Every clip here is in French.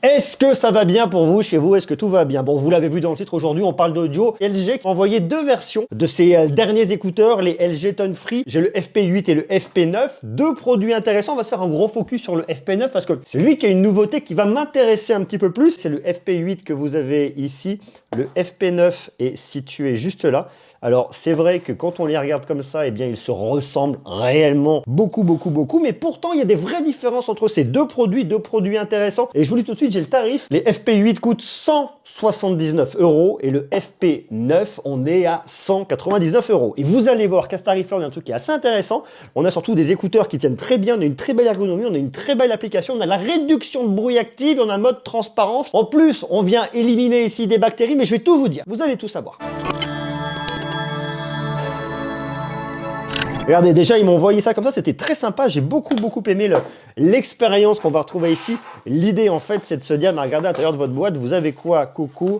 Est-ce que ça va bien pour vous, chez vous? Est-ce que tout va bien? Bon, vous l'avez vu dans le titre, aujourd'hui on parle d'audio. LG a envoyé deux versions de ces derniers écouteurs, les LG Tone Free. J'ai le FP8 et le FP9, deux produits intéressants. On va se faire un gros focus sur le FP9 parce que c'est lui qui a une nouveauté qui va m'intéresser un petit peu plus. C'est le FP8 que vous avez ici. Le FP9 est situé juste là. Alors, c'est vrai que quand on les regarde comme ça, eh bien, ils se ressemblent réellement beaucoup, mais pourtant, il y a des vraies différences entre ces deux produits intéressants. Et je vous dis tout de suite, j'ai le tarif. Les FP8 coûtent 179 € et le FP9, on est à 199 €. Et vous allez voir qu'à ce tarif-là, on a un truc qui est assez intéressant. On a surtout des écouteurs qui tiennent très bien, on a une très belle ergonomie, on a une très belle application, on a la réduction de bruit active, on a un mode transparence. En plus, on vient éliminer ici des bactéries, mais je vais tout vous dire. Vous allez tout savoir. Regardez, déjà, ils m'ont envoyé ça comme ça, c'était très sympa. J'ai beaucoup aimé l'expérience qu'on va retrouver ici. L'idée, en fait, c'est de se dire, mais regardez à l'intérieur de votre boîte, vous avez quoi? Coucou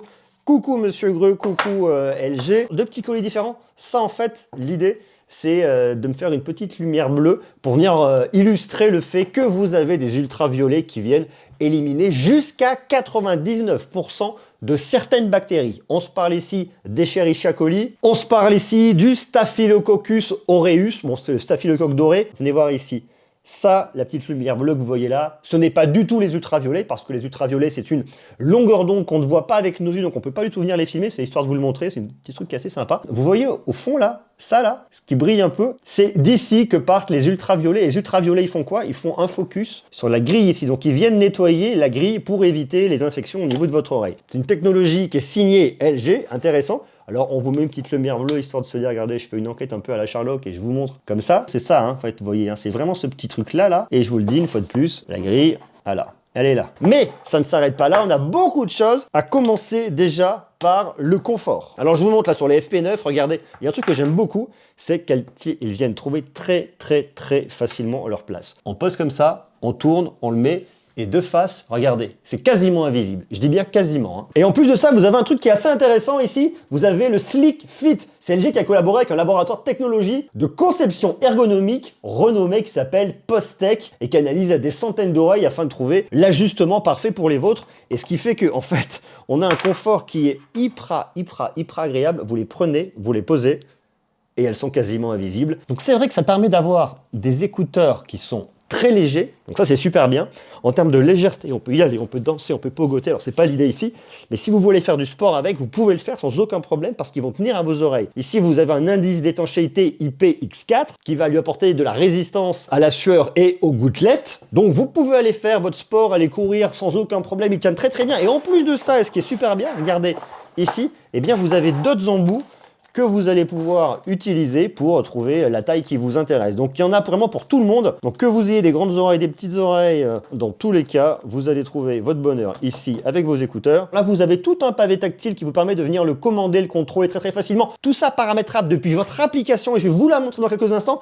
Monsieur Greux, coucou LG. Deux petits colis différents. Ça, en fait, l'idée, c'est de me faire une petite lumière bleue pour venir illustrer le fait que vous avez des ultraviolets qui viennent éliminer jusqu'à 99% de certaines bactéries. On se parle ici d'Escherichia coli, on se parle ici du Staphylococcus aureus, bon c'est le staphylocoque doré, venez voir ici. Ça, la petite lumière bleue que vous voyez là, ce n'est pas du tout les ultraviolets, parce que les ultraviolets, c'est une longueur d'onde qu'on ne voit pas avec nos yeux, donc on ne peut pas du tout venir les filmer, c'est histoire de vous le montrer, c'est un petit truc qui est assez sympa. Vous voyez au fond là, ça là, ce qui brille un peu, c'est d'ici que partent les ultraviolets. Les ultraviolets, ils font quoi? Ils font un focus sur la grille ici, donc ils viennent nettoyer la grille pour éviter les infections au niveau de votre oreille. C'est une technologie qui est signée LG, intéressant. Alors, on vous met une petite lumière bleue, histoire de se dire, regardez, je fais une enquête un peu à la Sherlock et je vous montre comme ça. C'est ça, hein, en fait, vous voyez, hein, c'est vraiment ce petit truc-là, là. Et je vous le dis une fois de plus, la grille, voilà, elle est là. Mais ça ne s'arrête pas là, on a beaucoup de choses, à commencer déjà par le confort. Alors, je vous montre là sur les FP9, regardez, il y a un truc que j'aime beaucoup, c'est qu'ils viennent trouver très facilement leur place. On pose comme ça, on tourne, on le met, et de face, regardez, c'est quasiment invisible. Je dis bien quasiment. Hein. Et en plus de ça, vous avez un truc qui est assez intéressant ici. Vous avez le Slick Fit. C'est LG qui a collaboré avec un laboratoire de technologie de conception ergonomique renommé qui s'appelle Postec et qui analyse des centaines d'oreilles afin de trouver l'ajustement parfait pour les vôtres. Et ce qui fait que, en fait, on a un confort qui est hyper agréable. Vous les prenez, vous les posez et elles sont quasiment invisibles. Donc c'est vrai que ça permet d'avoir des écouteurs qui sont très léger, donc ça c'est super bien. En termes de légèreté, on peut y aller, on peut danser, on peut pogoter, alors c'est pas l'idée ici, mais si vous voulez faire du sport avec, vous pouvez le faire sans aucun problème parce qu'ils vont tenir à vos oreilles. Ici vous avez un indice d'étanchéité IPX4 qui va lui apporter de la résistance à la sueur et aux gouttelettes, donc vous pouvez aller faire votre sport, aller courir sans aucun problème, ils tiennent très bien. Et en plus de ça, et ce qui est super bien, regardez ici, eh bien vous avez d'autres embouts que vous allez pouvoir utiliser pour trouver la taille qui vous intéresse. Donc il y en a vraiment pour tout le monde. Donc que vous ayez des grandes oreilles, des petites oreilles, dans tous les cas, vous allez trouver votre bonheur ici avec vos écouteurs. Là, vous avez tout un pavé tactile qui vous permet de venir le commander, le contrôler très facilement. Tout ça paramétrable depuis votre application et je vais vous la montrer dans quelques instants.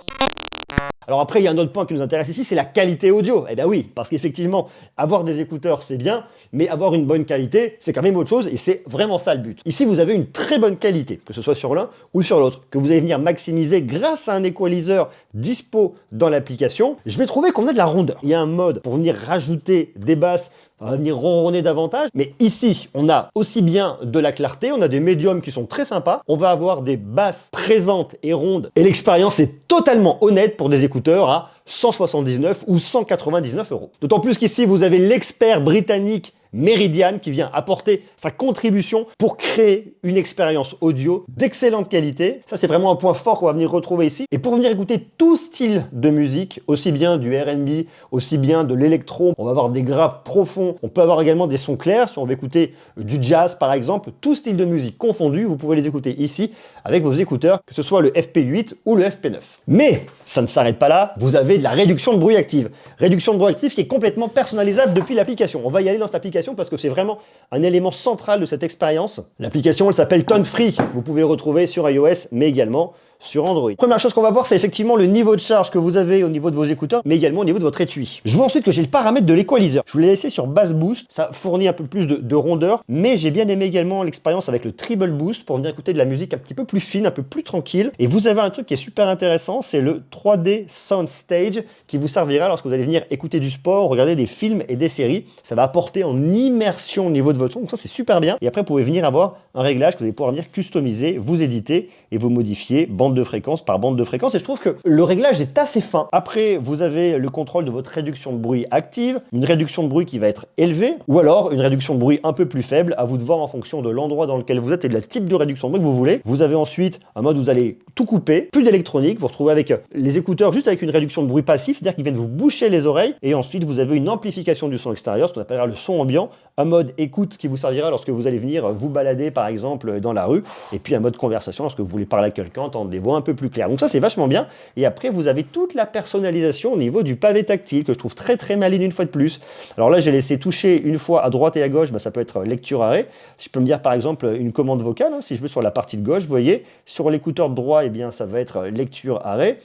Alors après, il y a un autre point qui nous intéresse ici, c'est la qualité audio. Eh bien oui, parce qu'effectivement, avoir des écouteurs, c'est bien, mais avoir une bonne qualité, c'est quand même autre chose, et c'est vraiment ça le but. Ici, vous avez une très bonne qualité, que ce soit sur l'un ou sur l'autre, que vous allez venir maximiser grâce à un equalizer dispo dans l'application. Je vais trouver qu'on a de la rondeur. Il y a un mode pour venir rajouter des basses, on va venir ronronner davantage, mais ici, on a aussi bien de la clarté, on a des médiums qui sont très sympas, on va avoir des basses présentes et rondes, et l'expérience est totalement honnête pour des écouteurs à 179 ou 199 €. D'autant plus qu'ici, vous avez l'expert britannique Meridian qui vient apporter sa contribution pour créer une expérience audio d'excellente qualité. Ça, c'est vraiment un point fort qu'on va venir retrouver ici. Et pour venir écouter tout style de musique, aussi bien du R&B, aussi bien de l'électro, on va avoir des graves profonds, on peut avoir également des sons clairs. Si on veut écouter du jazz, par exemple, tout style de musique confondu, vous pouvez les écouter ici avec vos écouteurs, que ce soit le FP8 ou le FP9. Mais ça ne s'arrête pas là, vous avez de la réduction de bruit active. Réduction de bruit active qui est complètement personnalisable depuis l'application. On va y aller dans cette application parce que c'est vraiment un élément central de cette expérience. L'application, elle s'appelle Tone Free. Vous pouvez retrouver sur iOS, mais également sur Android. Première chose qu'on va voir, c'est effectivement le niveau de charge que vous avez au niveau de vos écouteurs, mais également au niveau de votre étui. Je vois ensuite que j'ai le paramètre de l'équaliseur. Je vous l'ai laissé sur Bass Boost, ça fournit un peu plus de rondeur, mais j'ai bien aimé également l'expérience avec le Treble Boost pour venir écouter de la musique un petit peu plus fine, un peu plus tranquille. Et vous avez un truc qui est super intéressant, c'est le 3D Sound Stage qui vous servira lorsque vous allez venir écouter du sport, regarder des films et des séries. Ça va apporter en immersion au niveau de votre son, donc ça c'est super bien. Et après, vous pouvez venir avoir un réglage que vous allez pouvoir venir customiser, vous éditer et vous modifier bande de fréquence par bande de fréquence. Et je trouve que le réglage est assez fin. Après, vous avez le contrôle de votre réduction de bruit active, une réduction de bruit qui va être élevée, ou alors une réduction de bruit un peu plus faible, à vous de voir en fonction de l'endroit dans lequel vous êtes et de la type de réduction de bruit que vous voulez. Vous avez ensuite un mode où vous allez tout couper, plus d'électronique, vous retrouvez avec les écouteurs juste avec une réduction de bruit passif, c'est-à-dire qu'ils viennent vous boucher les oreilles, et ensuite vous avez une amplification du son extérieur, ce qu'on appellera le son ambiant, un mode écoute qui vous servira lorsque vous allez venir vous balader par exemple dans la rue, et puis un mode conversation lorsque vous voulez parler à quelqu'un, entendre des voix un peu plus claires. Donc ça c'est vachement bien. Et après vous avez toute la personnalisation au niveau du pavé tactile que je trouve très très maligne une fois de plus. Alors là j'ai laissé toucher une fois à droite et à gauche, ça peut être lecture arrêt. Si je peux me dire par exemple une commande vocale, si je veux sur la partie de gauche, vous voyez, sur l'écouteur de droit, eh bien ça va être lecture arrêt.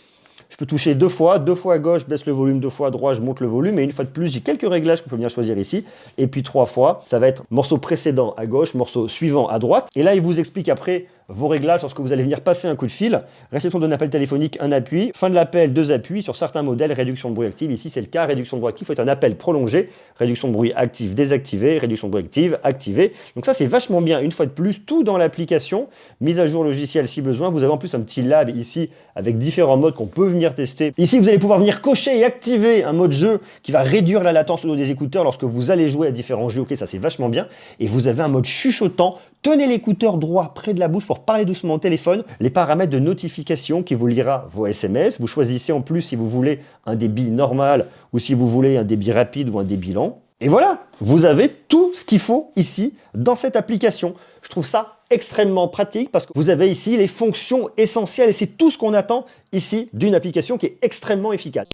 Je peux toucher deux fois à gauche, je baisse le volume, deux fois à droite, je monte le volume, et une fois de plus, j'ai quelques réglages qu'on peut bien choisir ici, et puis 3 fois, ça va être morceau précédent à gauche, morceau suivant à droite, et là, il vous explique après vos réglages lorsque vous allez venir passer un coup de fil, réception d'un appel téléphonique, un appui, fin de l'appel, 2 appuis, sur certains modèles, réduction de bruit active, ici c'est le cas, réduction de bruit active, faut être un appel prolongé, réduction de bruit active désactivée, réduction de bruit active activée, donc ça c'est vachement bien, une fois de plus, tout dans l'application, mise à jour logiciel si besoin, vous avez en plus un petit lab ici, avec différents modes qu'on peut venir tester. Ici vous allez pouvoir venir cocher et activer un mode jeu qui va réduire la latence au niveau des écouteurs lorsque vous allez jouer à différents jeux, ok ça c'est vachement bien, et vous avez un mode chuchotant, tenez l'écouteur droit près de la bouche pour parler doucement au téléphone, les paramètres de notification qui vous lira vos SMS, vous choisissez en plus si vous voulez un débit normal ou si vous voulez un débit rapide ou un débit lent. Et voilà, vous avez tout ce qu'il faut ici dans cette application. Je trouve ça extrêmement pratique parce que vous avez ici les fonctions essentielles et c'est tout ce qu'on attend ici d'une application qui est extrêmement efficace.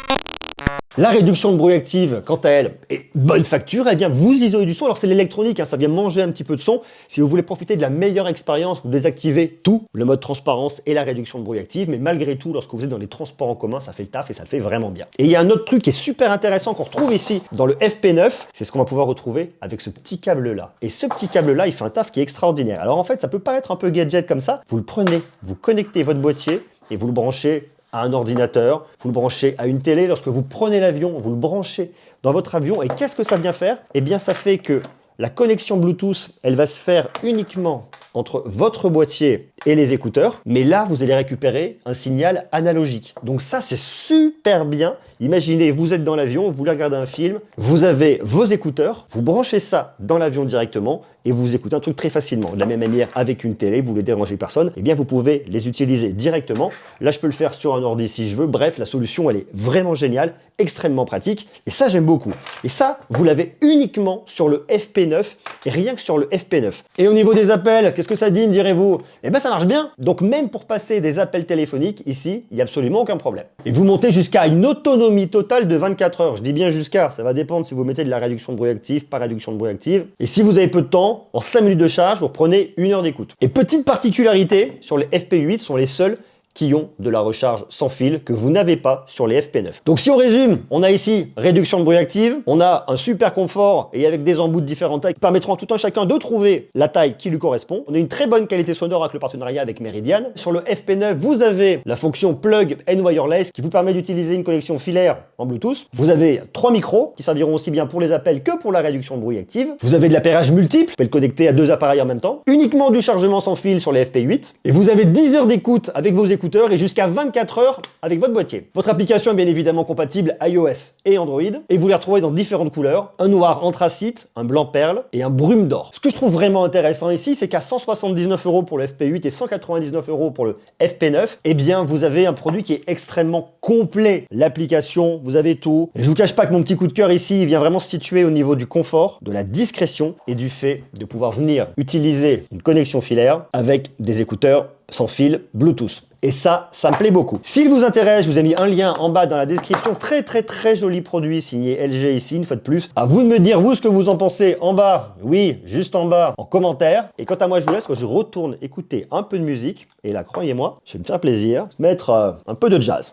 La réduction de bruit active, quant à elle, est bonne facture, elle vient vous isoler du son. Alors c'est l'électronique, ça vient manger un petit peu de son. Si vous voulez profiter de la meilleure expérience, vous désactivez tout, le mode transparence et la réduction de bruit active. Mais malgré tout, lorsque vous êtes dans les transports en commun, ça fait le taf et ça le fait vraiment bien. Et il y a un autre truc qui est super intéressant qu'on retrouve ici dans le FP9, c'est ce qu'on va pouvoir retrouver avec ce petit câble-là. Et ce petit câble-là, il fait un taf qui est extraordinaire. Alors en fait, ça peut paraître un peu gadget comme ça. Vous le prenez, vous connectez votre boîtier et vous le branchez à un ordinateur, vous le branchez à une télé. Lorsque vous prenez l'avion, vous le branchez dans votre avion. Et qu'est-ce que ça vient faire? Eh bien, ça fait que la connexion Bluetooth, elle va se faire uniquement entre votre boîtier et les écouteurs. Mais là, vous allez récupérer un signal analogique. Donc ça, c'est super bien. Imaginez, vous êtes dans l'avion, vous voulez regarder un film, vous avez vos écouteurs, vous branchez ça dans l'avion directement et vous écoutez un truc très facilement. De la même manière, avec une télé, vous voulez déranger personne, eh bien vous pouvez les utiliser directement. Là, je peux le faire sur un ordi si je veux. Bref, la solution, elle est vraiment géniale, extrêmement pratique. Et ça, j'aime beaucoup. Et ça, vous l'avez uniquement sur le FP9 et rien que sur le FP9. Et au niveau des appels, qu'est-ce que ça dit, me direz-vous? Eh bien, ça marche bien. Donc, même pour passer des appels téléphoniques, ici, il n'y a absolument aucun problème. Et vous montez jusqu'à une autonomie totale de 24 heures. Je dis bien jusqu'à, ça va dépendre si vous mettez de la réduction de bruit active, pas réduction de bruit active. Et si vous avez peu de temps, en 5 minutes de charge, vous reprenez 1 heure d'écoute. Et petite particularité, sur les FP8 sont les seuls qui ont de la recharge sans fil que vous n'avez pas sur les FP9. Donc si on résume, on a ici réduction de bruit active, on a un super confort et avec des embouts de différentes tailles qui permettront à tout un chacun de trouver la taille qui lui correspond. On a une très bonne qualité sonore avec le partenariat avec Meridian. Sur le FP9, vous avez la fonction Plug and Wireless qui vous permet d'utiliser une connexion filaire en Bluetooth. Vous avez 3 micros qui serviront aussi bien pour les appels que pour la réduction de bruit active. Vous avez de l'appairage multiple, vous pouvez le connecter à 2 appareils en même temps. Uniquement du chargement sans fil sur les FP8. Et vous avez 10 heures d'écoute avec vos écouteurs et jusqu'à 24 heures avec votre boîtier. Votre application est bien évidemment compatible iOS et Android et vous les retrouvez dans différentes couleurs, un noir anthracite, un blanc perle et un brume d'or. Ce que je trouve vraiment intéressant ici, c'est qu'à 179 € pour le FP8 et 199 € pour le FP9, eh bien vous avez un produit qui est extrêmement complet. L'application, vous avez tout. Et je vous cache pas que mon petit coup de cœur ici, il vient vraiment se situer au niveau du confort, de la discrétion et du fait de pouvoir venir utiliser une connexion filaire avec des écouteurs sans fil Bluetooth. Et ça me plaît beaucoup. S'il vous intéresse, je vous ai mis un lien en bas dans la description. Très joli produit signé LG ici, une fois de plus. À vous de me dire, vous, ce que vous en pensez en bas. Oui, juste en bas, en commentaire. Et quant à moi, je vous laisse, quand je retourne écouter un peu de musique. Et là, croyez-moi, je vais me faire plaisir. Mettre un peu de jazz.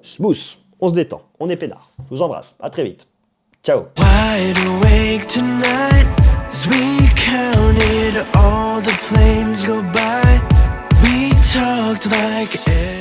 Smooth. On se détend. On est peinard. Je vous embrasse. À très vite. Ciao. Wide awake tonight as we counted all the planes go by. We talked like